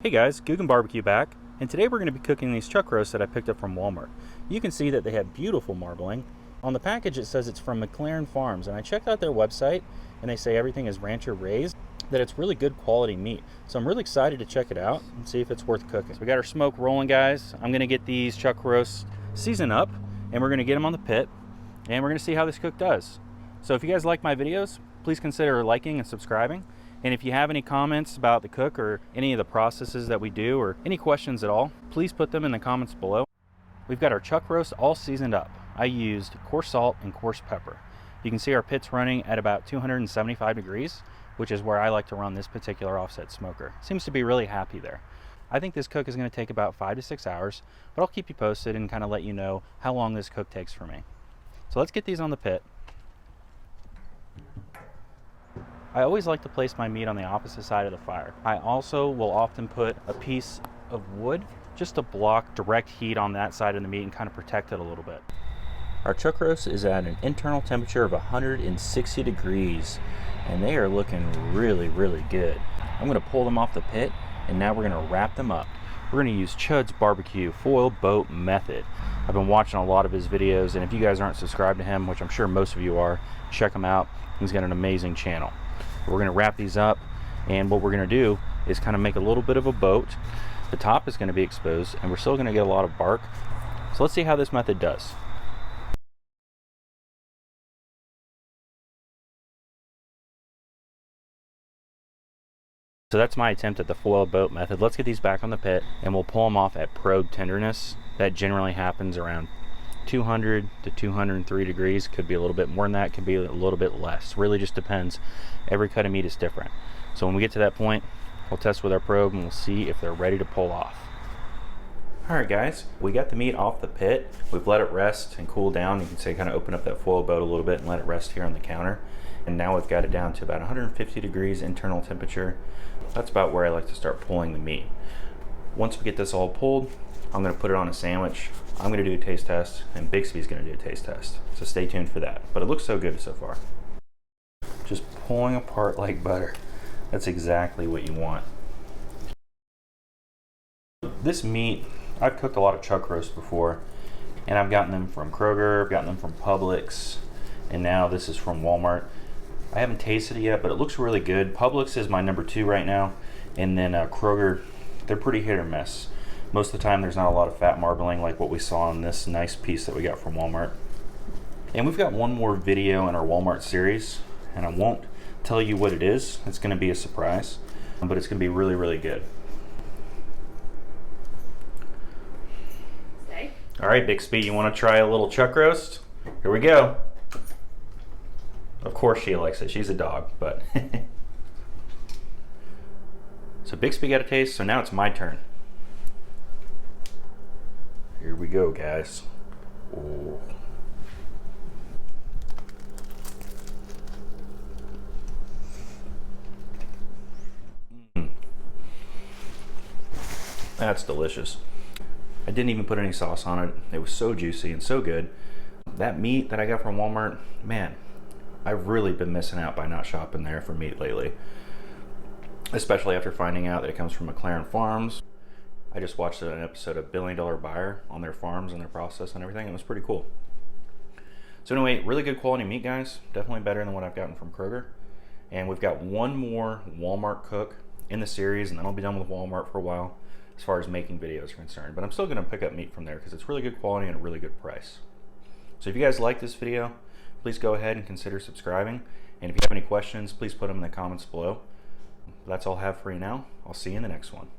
Hey guys, Guggen Barbecue back, and today we're going to be cooking these chuck roasts that I picked up from Walmart. You can see that they have beautiful marbling. On the package it says it's from McLaren Farms, and I checked out their website and they say everything is rancher raised, that it's really good quality meat. So I'm really excited to check it out and see if it's worth cooking. So we got our smoke rolling, guys. I'm going to get these chuck roasts seasoned up and we're going to get them on the pit and we're going to see how this cook does. So if you guys like my videos, please consider liking and subscribing. And if you have any comments about the cook or any of the processes that we do or any questions at all, please put them in the comments below. We've got our chuck roast all seasoned up. I used coarse salt and coarse pepper. You can see our pit's running at about 275 degrees, which is where I like to run this particular offset smoker. Seems to be really happy there. I think this cook is going to take about 5 to 6 hours, but I'll keep you posted and kind of let you know how long this cook takes for me. So let's get these on the pit. I always like to place my meat on the opposite side of the fire. I also will often put a piece of wood just to block direct heat on that side of the meat and kind of protect it a little bit. Our chuck roast is at an internal temperature of 160 degrees and they are looking really, really good. I'm going to pull them off the pit and now we're going to wrap them up. We're going to use Chud's Barbecue Foil Boat Method. I've been watching a lot of his videos, and if you guys aren't subscribed to him, which I'm sure most of you are, check him out. He's got an amazing channel. We're going to wrap these up, and what we're going to do is kind of make a little bit of a boat. The top is going to be exposed and we're still going to get a lot of bark. So let's see how this method does. So that's my attempt at the foil boat method. Let's get these back on the pit and we'll pull them off at probe tenderness. That generally happens around 200 to 203 degrees. Could be a little bit more than that, could be a little bit less. Really just depends. Every cut of meat is different. So when we get to that point, we'll test with our probe and we'll see if they're ready to pull off. Alright guys, we got the meat off the pit. We've let it rest and cool down. You can see kind of open up that foil boat a little bit and let it rest here on the counter. And now we've got it down to about 150 degrees internal temperature. That's about where I like to start pulling the meat. Once we get this all pulled, I'm going to put it on a sandwich. I'm going to do a taste test, and Bixby's going to do a taste test. So stay tuned for that. But it looks so good so far. Just pulling apart like butter. That's exactly what you want. This meat, I've cooked a lot of chuck roast before, and I've gotten them from Kroger, I've gotten them from Publix, and now this is from Walmart. I haven't tasted it yet, but it looks really good. Publix is my number 2 right now, and then Kroger, they're pretty hit or miss. Most of the time there's not a lot of fat marbling like what we saw in this nice piece that we got from Walmart. And we've got one more video in our Walmart series, and I won't tell you what it is. It's going to be a surprise, but it's going to be really, really good. Stay. All right, Bixby, you want to try a little chuck roast? Here we go. Of course she likes it. She's a dog, but. So Bixby got a taste, so now it's my turn. Here we go, guys. Oh. That's delicious. I didn't even put any sauce on it. It was so juicy and so good. That meat that I got from Walmart, man, I've really been missing out by not shopping there for meat lately. Especially after finding out that it comes from McLaren Farms. I just watched an episode of Billion Dollar Buyer on their farms and their process and everything. It was pretty cool. So anyway, really good quality meat, guys. Definitely better than what I've gotten from Kroger. And we've got one more Walmart cook in the series, and then I'll be done with Walmart for a while as far as making videos are concerned. But I'm still going to pick up meat from there because it's really good quality and a really good price. So if you guys like this video, please go ahead and consider subscribing. And if you have any questions, please put them in the comments below. That's all I have for you now. I'll see you in the next one.